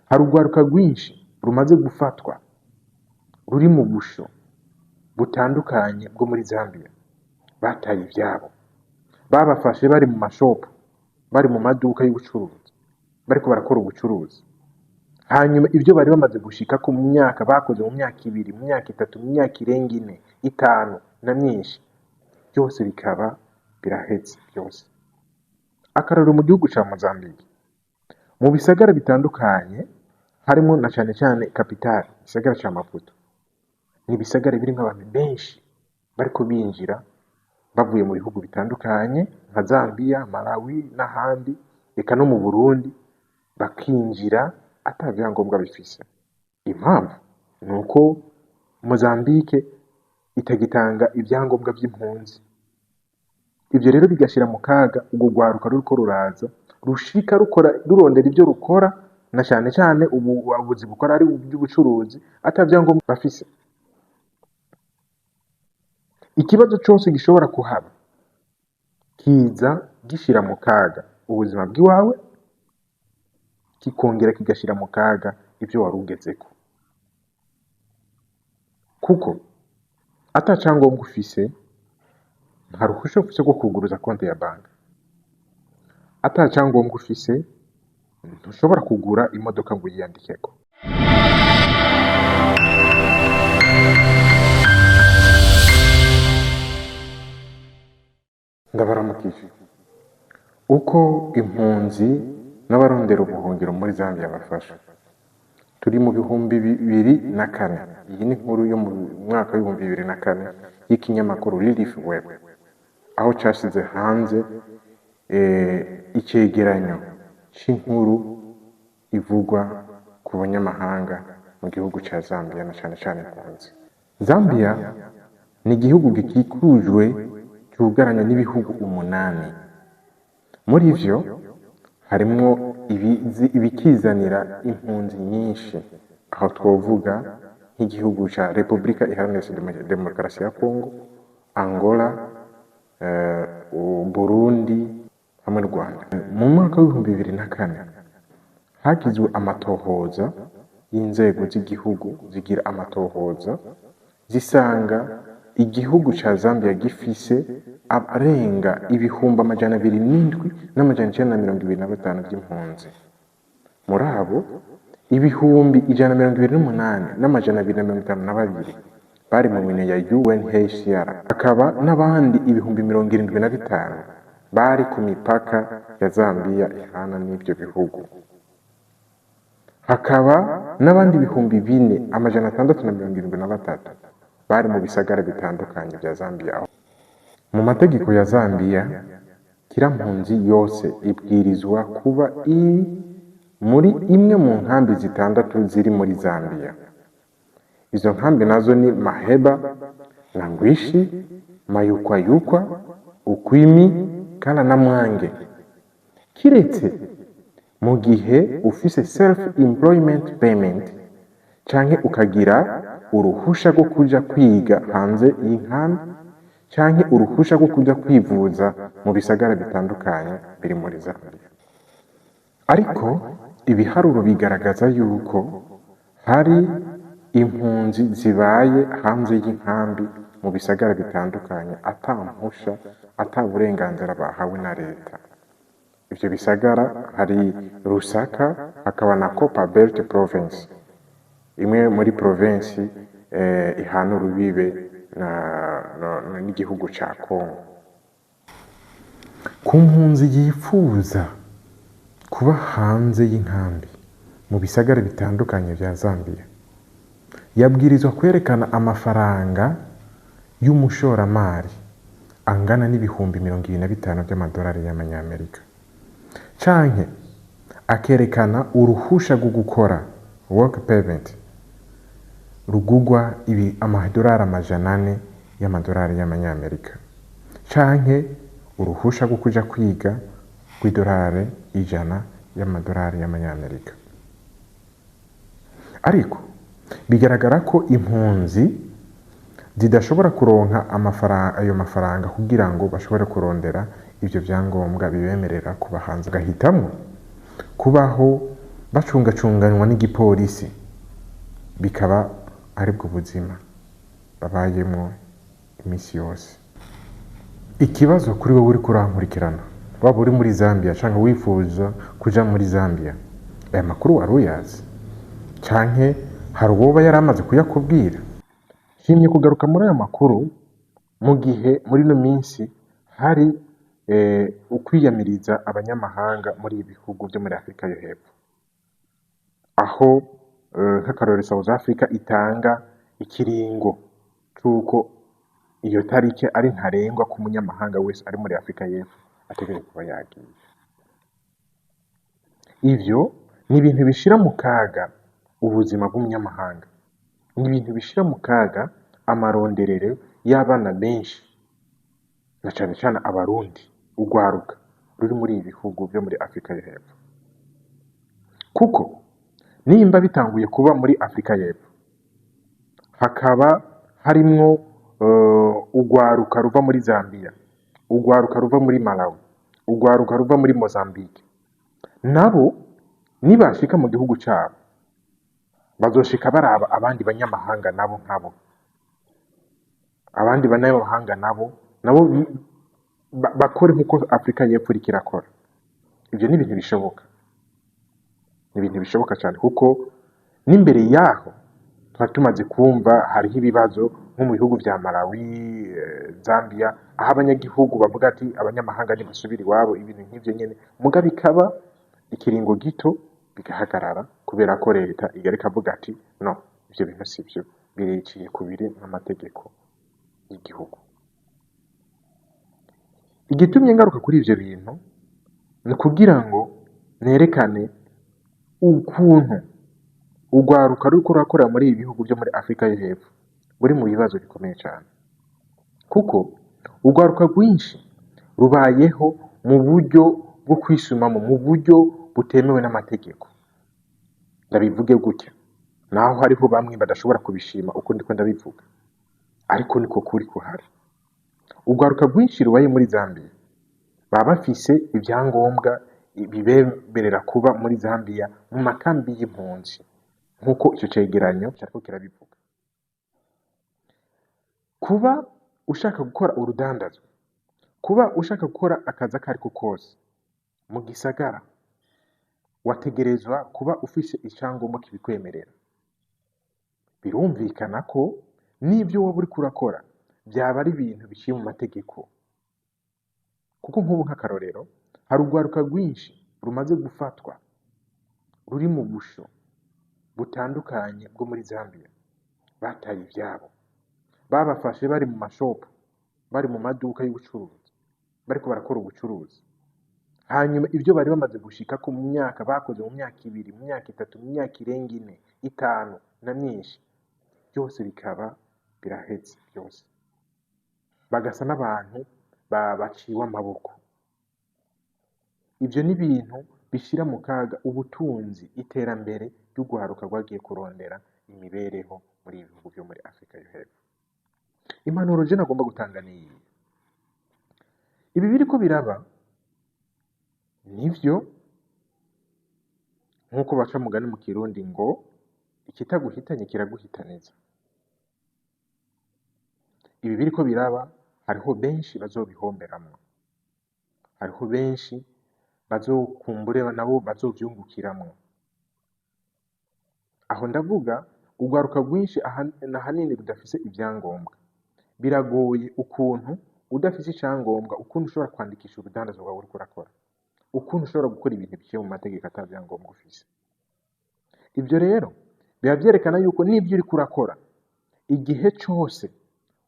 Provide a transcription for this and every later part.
hari urwaruka rwinshi rumaze gufatwa ruri mu busho butandukanye bwo muri Zambia, bataye ivyabo, babafashe bari mu mashopu, bari mu maduka y'ubucuruzi, bariko barakora ubucuruzi. Hanyuma ibyo bari bamaze gushika ku myaka bakoze mu myaka 2, mu myaka 3, mu myaka irenga 4, 5 na myinshi, byose bikaba birahetse byose. Akararo mu gihugu ca Mozambique, mu bisagara bitandukanye harimo na cyane cyane capital, isagara ca Maputo, ni bisagara birimo abantu benshi bariko binjira bavuye mu bihugu bitandukanye nka Zambia, Malawi n'ahandi, eka no mu Burundi, bakinjira atavyangombwa bifise. Impamvu nuko Mozambique itagitanga ibyangombwa by'impunzi. Ibyo rero bigashira mu kaga ubwo rwaruka ruriko ruraza rushika rurondera ibyo rukora, na cyane cyane ubuzi bukora ari ubucuruzi atavyangombwa bafise. Ikibazo cyose gishobora kuhaba kiza gishira mu kaga ubuzima bw'iwawe, kikongera kigashira mu kaga ibyo warugezeko, kuko atacyangombwa ufise nta ruhusha ufise rwo kuguruza konti ya banki, atacyangombwa ufise ntushobora kugura imodoka ngo uyiyandikeko. Ndabaramukije. Uko impunzi n'abarondera ubuhungiro muri Zambia bafasha, turi mu 2004. Iyi ni nkuru yo mu mwaka wa 2004 y'ikinyamakuru Relief Web, aho cyashize hanze icegeranyo c'inkuru ivugwa ku banyamahanga mu gihugu ca Zambia na cyane cyane impunzi. Zambia ni igihugu gikikujwe cyugaranye n'ibihugu 8. Muri ivyo harimwo ibikizanira impunzi nyinshi, aho twovuga nk'igihugu ca Repubulika Iharanira Demokarasi ya Kongo, Angola, Burundi hamwe n'u Rwanda. Mu mwaka wa 2004 hagizwe amatohoza y'inzego z'igihugu zigira amatohoza zisanga igihugu ca Zambia gifise arenga 207,925 by'impunzi. Muri abo 128,252 bari mu mine ya UNHCR, akaba n'abandi 75,000 bari ku mipaka ya Zambia ihana n'ibyo bihugu. Hakaba n'abandi 4,673 bari mu bisagara bitandukanye bya Zambia. Mu mategeko ya Zambia, kira mpunzi yose ibwirizwa kuba muri imwe mu nkambi 6 ziri muri Zambia. Izo nkambi nazo ni Maheba, Nangwishi, Mayukwayukwa, Ukwimi, Kala na Mwange. Kiretse mu gihe ufise self-employment payment canke ukagira uruhusha rwo kuja kwiga hanze y'inkambi canke uruhusha rwo kuja kwivuza mu bisagara bitandukanye biri muri Zambia. Ariko ibiharuro bigaragaza yuko hari impunzi zibaye hanze y'inkambi mu bisagara bitandukanye atampusha, ataburenganzira bahawe na leta. Ivyo bisagara hari Lusaka, hakaba na Copperbelt Province, imwe muri provinsi ihana urubibe n'igihugu ca Kongo. Ku mpunzi yifuza kuba hanze y'inkambi mu bisagara bitandukanye vya Zambia, yabwirizwa kwerekana amafaranga y'umushoramari angana n'ibihumbi 25 by'amadolari y'amanyamerika, canke akerekana uruhusha rwo gukora work permit rugugwa amadolari 400 y'amadolari y'amanyamerika, canke uruhusha rwo kuja kwiga rw'idolari 100 y'amadolari y'amanyamerika. Ariko bigaragara ko impunzi zidashobora kuronka ayo mafaranga kugira ngo bashobore kurondera ivyo vyangombwa bibemerera kuba hanze, gahitamwo kubaho bacungacunganwa n'igipolisi, bikaba ari bwo buzima babayemo iminsi yose. Ikibazo kuri wowe uri kurankurikirana, waba uri muri Zambia cyangwa wifuza kuja muri Zambia, aya makuru wari uyazi canke hari uwoba yaramaze kuyakubwira? Nshimye kugaruka muri aya makuru mu gihe muri ino minsi hari ukwiyamiriza abanyamahanga muri ibi bihugu byo muri Afurika yo hepfo, aho nk'akarorero South Africa itanga ikiringo c'uko iyo tarike ari ntarengwa ku munyamahanga wese ari muri Afurika y'epfo ategerezwa kuba yagiye. Ivyo ni ibintu bishira mu kaga ubuzima bw'umunyamahanga, ni ibintu bishira mu kaga amaronderero y'abana benshi, na cane cane abarundi, urwaruka ruri muri ibi bihugu byo muri Afurika yo hepfo. Kuko nimba bitanguye kuba muri Afurika y'epfo, hakaba harimwo urwaruka ruva muri Zambia, urwaruka ruva muri Malawi, urwaruka ruva muri Mozambique, nabo nibashika mu gihugu cyabo bazoshika baraba abandi banyamahanga nabo nkabo, abandi banyamahanga nabo bakore nk'uko Afurika y'epfo iriko irakora. Ivyo ni ibintu bishoboka, ni ibintu bishoboka cyane, kuko n'imbere yaho twari tumaze kumva hariho ibibazo nko mu bihugu vya Malawi, Zambia, aho abanyagihugu bavuga ati abanyamahanga ntibasubira iwabo, ibintu nk'ivyo nyene, muga bikaba ikiringo gito bigahagarara kubera ko leta igarika avuga ati no, ivyo bintu sivyo, bireciye kubiri n'amategeko y'igihugu. Igitumye ngaruka kuri ivyo bintu ni kugira ngo nerekane ukuntu urwaruka ruriko rurakorera muri ibi bihugu byo muri Afurika yo hepfo buri mu bibazo bikomeye cyane, kuko urwaruka rwinshi rubayeho mu buryo bwo kwisumamo, mu buryo butemewe n'amategeko. Ndabivuge gutya, naho hariho bamwe badashobora kubishima uko ndiko ndabivuga, ariko niko kuri kuhari. Urwaruka rwinshi rubaye muri Zambia baba bafise ibyangombwa bibemerera kuba muri Zambia mu makambi y'impunzi, nk'uko icyo cegeranyo cyariko kirabivuga. Kuba ushaka gukora urudandazwa, kuba ushaka gukora akazi akariko kose mu gisagara, wategerezwa kuba ufise icyangombwa kibikwemerera. Birumvikana ko n'ibyo wowe uriko urakora byaba ari ibintu biciye mu mategeko, kuko nk'ubu nk'akarorero hari urwaruka rwinshi rumaze gufatwa ruri mu busho butandukanye bwo muri Zambia, bataye ivyabo, babafashe bari mu mashopu, bari mu maduka y'ubucuruzi, bariko barakora ubucuruzi. Hanyuma ibyo bari bamaze gushika ku myaka bakoze mu myaka 2, mu myaka 3, mu myaka irenga 4, 5 na myinshi, byose bikaba birahetse byose, bagasa n'abantu baciwe amaboko. Ivyo ni ibintu bishira mu kaga ubutunzi, iterambere ry'urwaruka rwagiye kurondera imibereho muri ibi bihugu byo muri Afurika yo hepfo. Impanuro je nagomba gutanga ni iyi: ibi biriko biraba nivyo, nk'uko baca mugani mu Kirundi ngo ikitaguhitanye kiraguhitaniza. Ibi biriko biraba hariho benshi bazobihomberamwo, hariho benshi bazokumbure nabo bazovyungukiramwo. Aho ndavuga urwaruka rwinshi ahanini rudafise ibyangombwa. Biragoye ukuntu udafise icyangombwa, ukuntu ushobora kwandikisha urudandazwa rwawe uriko urakora, ukuntu ushobora gukora ibintu biciye mu mategeko ata byangombwa ufise. Ibyo rero biba vyerekana yuko n'ibyo uriko urakora, igihe cose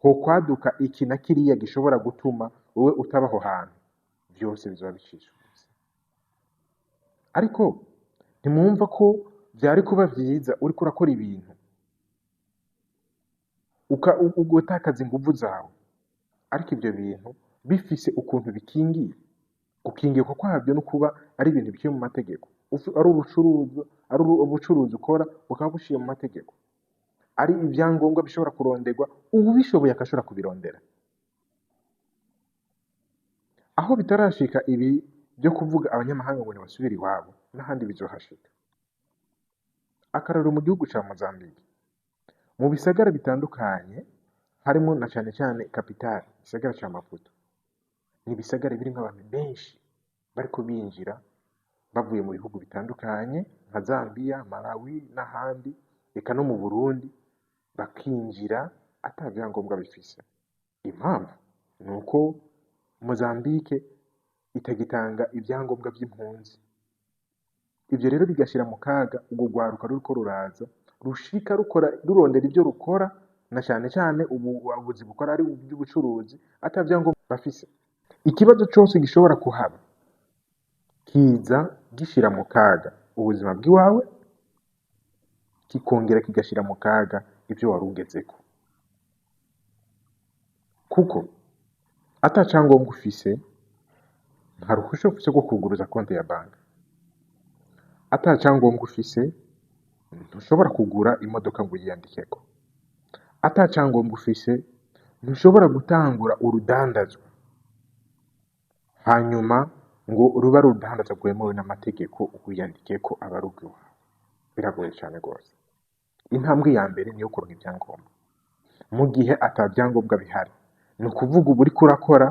ho kwaduka iki na kiriya gishobora gutuma wowe utabaho hantu, byose bizoba bicishutse. Ariko ntimwumva ko byari kuba vyiza uriko urakora ibintu ugutakaza inguvu zawe, ariko ibyo bintu bifise ukuntu bikingiye. Gukingirwa kwabyo no kuba ari ibintu biciye mu mategeko, ari ubucuruzi ukora bukaba bushiye mu mategeko, ari ibyangombwa bishobora kuronderwa ubishoboye akashobora kubirondera. Aho bitarashika ibi byo kuvuga abanyamahanga ngo basubire iwabo, n'ahandi bizohashika. akararo mu gihugu ca Mozambique mu bisagara bitandukanye harimo na cane cane kapitali igisagara ca Maputo ni ibisagara birimwo abantu benshi bariko binjira bavuye mu bihugu bitandukanye nka Zambia, Malawi n'ahandi eka no mu Burundi bakinjira ata vyangombwa bifise. Impamvu nuko Mozambique itagitanga ivyangombwa vy'impunzi. Ivyo rero bigashira mu kaga urwo rwaruka ruriko ruraza rushika rurondera ivyo rukora na cane cane ubuzi bukora ari ivy'ubucuruzi ata vyangombwa bafise. Ikibazo cose gishobora kuhaba kiza gishira mu kaga ubuzima bw'iwawe kikongera kigashira mu kaga ivyo wari ugezeko, kuko ata cangombwa ufise nta ruhusha ufise rwo kuguruza konti ya banki, ata cangombwa ufise ntushobora kugura imodoka ngo uyiyandikeko, ata cangombwa ufise ntushobora gutangura urudandazwa hanyuma ngo ruba ari urudandazwa rwemewe n'amategeko uyandikeko aba ari urwiwawe. Biragoye cane gose. Intambwe ya mbere niyo kuronka ivyangombwa. Mu gihe ata vyangombwa bihari ni ukuvuga uba uriko urakora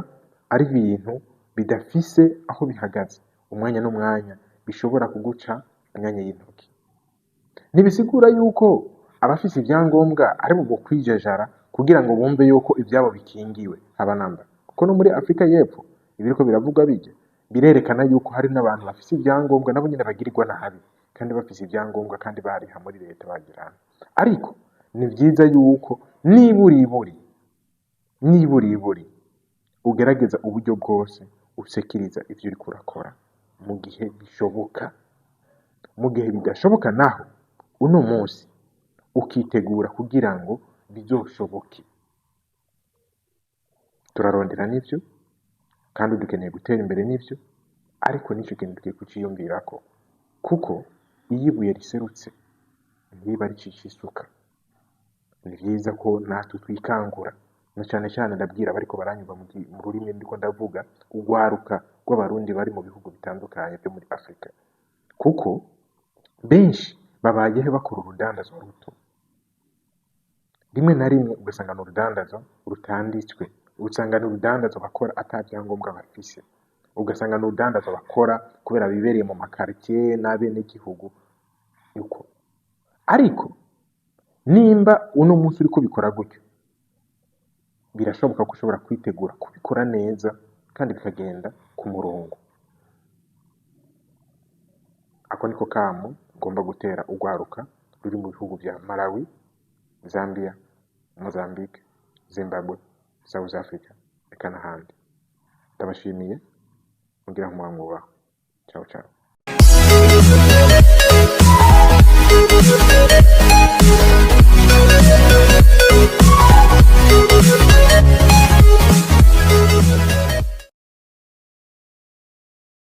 ari ibintu bidafise aho bihagaze, umwanya n'umwanya bishobora kuguca imyanya y'intoki. Ntibisigura yuko abafise ivyangombwa ari bo kwijajara kugira ngo bumve yuko ivyabo bikingiwe haba namba, kuko no muri Afrika y'Epfo ibiriko biravugwa bijya birerekana yuko hari n'abantu bafise ivyangombwa nabo nyene bagirirwa nabi kandi bafise ivyangombwa kandi bariha muri leta bagirana. Ariko ni vyiza yuko niburiburi ugerageza uburyo bwose usekiriza ivyo uriko urakora mu gihe bishoboka. Mu gihe bidashoboka naho uno munsi ukitegura kugira ngo bizoshoboke. Turarondera n'ivyo kandi dukeneye gutera imbere n'ivyo, ariko nico kintu tugiye kuciyumvirako, kuko iyo ibuye riserutse ntiba ricisha isuka. Ni vyiza ko natwe twikangura na cane cane ndabwira bariko baranyumva mu rurimi ndiko ndavuga urwaruka rw'abarundi bari mu bihugu bitandukanye byo muri Afrika, kuko benshi babayeho bakora urudandazwa ruto. Rimwe na rimwe ugasanga ni urudandazwa rutanditswe, ugasanga ni urudandazwa bakora ata vyangombwa bafise, ugasanga ni urudandazwa bakora kubera bibereye mu makaritiye n'abenegihugu yuko. Ariko nimba uno munsi uriko bikora gutyo, birashoboka ko ushobora kwitegura kubikora neza kandi bikagenda ku murongo. Ako niko kamo ngomba gutera urwaruka ruri mu bihugu vya Malawi, Zambia, Mozambique, Zimbabwe, South Africa eka n'ahandi. Ndabashimiye mugira nk'umwanya wubaho. Ciao ciao.